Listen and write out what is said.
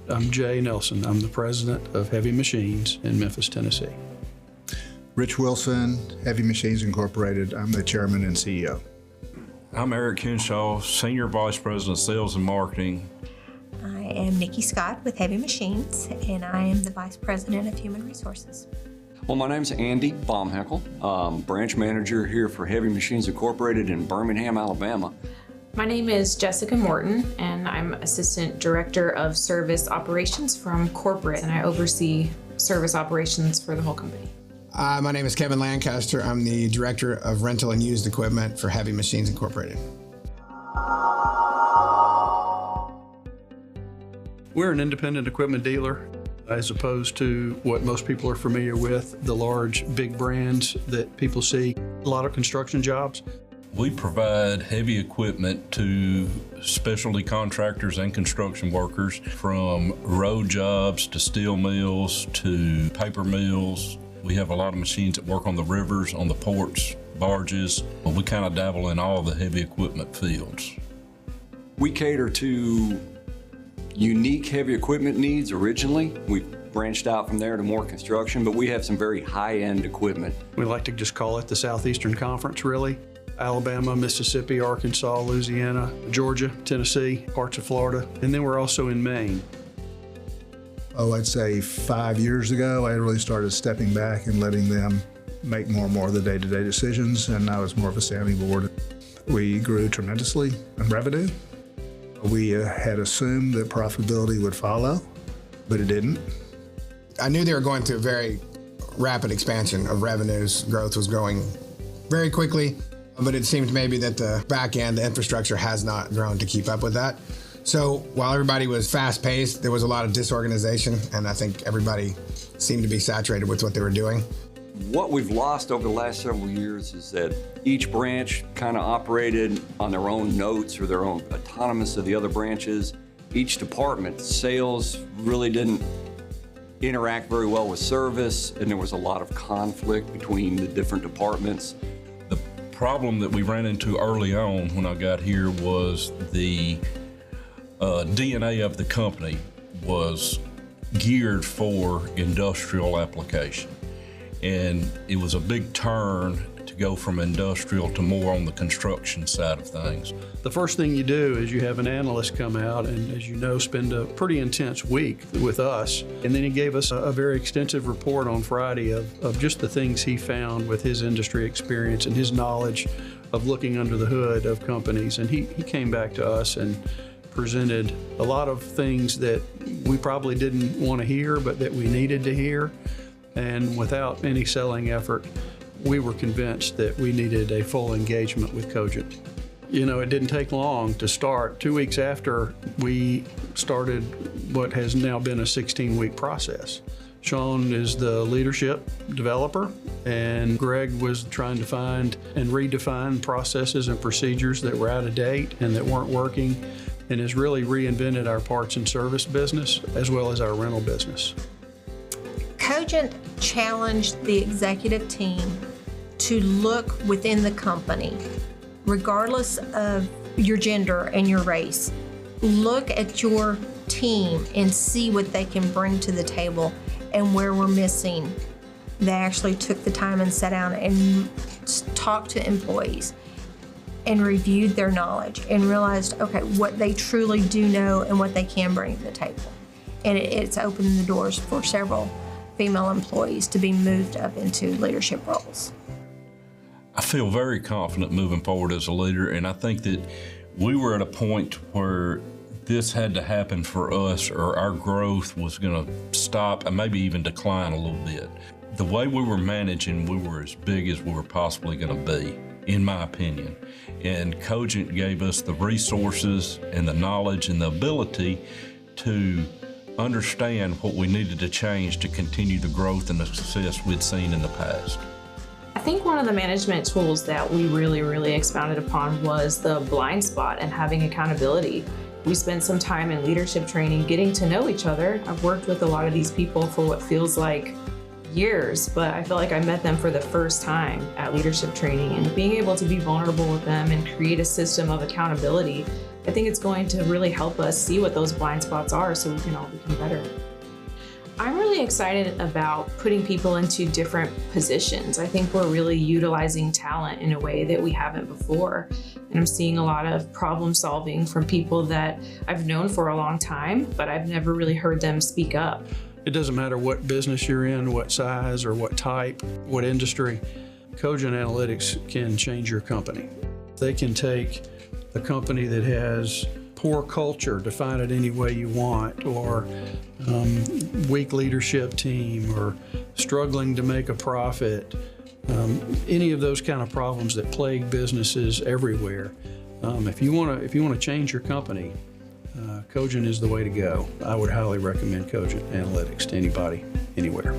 I'm Jay Nelson. I'm the president of Heavy Machines in Memphis, Tennessee. Rich Wilson, Heavy Machines Incorporated. I'm the chairman and CEO. I'm Eric Henshaw, Senior Vice President of Sales and Marketing. I am Nikki Scott with Heavy Machines, and I am the Vice President of Human Resources. Well, my name's Andy Baumheckel, branch manager here for Heavy Machines Incorporated in Birmingham, Alabama. My name is Jessica Morton, and I'm Assistant Director of Service Operations from Corporate, and I oversee service operations for the whole company. My name is Kevin Lancaster. I'm the Director of Rental and Used Equipment for Heavy Machines Incorporated. We're an independent equipment dealer, as opposed to what most people are familiar with, the large, big brands that people see. A lot of construction jobs. We provide heavy equipment to specialty contractors and construction workers, from road jobs to steel mills to paper mills. We have a lot of machines that work on the rivers, on the ports, barges. We kind of dabble in all the heavy equipment fields. We cater to unique heavy equipment needs originally. We've branched out from there to more construction, but we have some very high-end equipment. We like to just call it the Southeastern Conference, really. Alabama, Mississippi, Arkansas, Louisiana, Georgia, Tennessee, parts of Florida, and then we're also in Maine. I'd say 5 years ago, I really started stepping back and letting them make more and more of the day-to-day decisions, and I was more of a sounding board. We grew tremendously in revenue. We had assumed that profitability would follow, but it didn't. I knew they were going through a very rapid expansion of revenues. Growth was growing very quickly, but it seemed maybe that the back end, the infrastructure has not grown to keep up with that. So while everybody was fast-paced, there was a lot of disorganization, and I think everybody seemed to be saturated with what they were doing. What we've lost over the last several years is that each branch kind of operated on their own notes or their own autonomous of the other branches. Each department, sales really didn't interact very well with service, and there was a lot of conflict between the different departments. The problem that we ran into early on when I got here was the DNA of the company was geared for industrial application. And it was a big turn to go from industrial to more on the construction side of things. The first thing you do is you have an analyst come out and, as you know, spend a pretty intense week with us. And then he gave us a very extensive report on Friday of just the things he found with his industry experience and his knowledge of looking under the hood of companies. And he came back to us and presented a lot of things that we probably didn't want to hear, but that we needed to hear. And without any selling effort, we were convinced that we needed a full engagement with Cogent. You know, it didn't take long to start. 2 weeks after, we started what has now been a 16-week process. Sean is the leadership developer, and Greg was trying to find and redefine processes and procedures that were out of date and that weren't working, and has really reinvented our parts and service business as well as our rental business. Cogent challenged the executive team to look within the company, regardless of your gender and your race. Look at your team and see what they can bring to the table and where we're missing. They actually took the time and sat down and talked to employees and reviewed their knowledge and realized, okay, what they truly do know and what they can bring to the table. And it's opened the doors for several female employees to be moved up into leadership roles. I feel very confident moving forward as a leader, and I think that we were at a point where this had to happen for us or our growth was going to stop and maybe even decline a little bit. The way we were managing, we were as big as we were possibly going to be, in my opinion. And Cogent gave us the resources and the knowledge and the ability to understand what we needed to change to continue the growth and the success we'd seen in the past. I think one of the management tools that we really expounded upon was the blind spot and having accountability. We spent some time in leadership training getting to know each other. I've worked with a lot of these people for what feels like years, but I feel like I met them for the first time at leadership training, and being able to be vulnerable with them and create a system of accountability I think it's going to really help us see what those blind spots are so we can all become better. I'm really excited about putting people into different positions. I think we're really utilizing talent in a way that we haven't before. And I'm seeing a lot of problem solving from people that I've known for a long time, but I've never really heard them speak up. It doesn't matter what business you're in, what size or what type, what industry, Cogent Analytics can change your company. They can take a company that has poor culture, define it any way you want, or weak leadership team, or struggling to make a profit, any of those kind of problems that plague businesses everywhere. If you want to change your company, Cogent is the way to go. I would highly recommend Cogent Analytics to anybody, anywhere.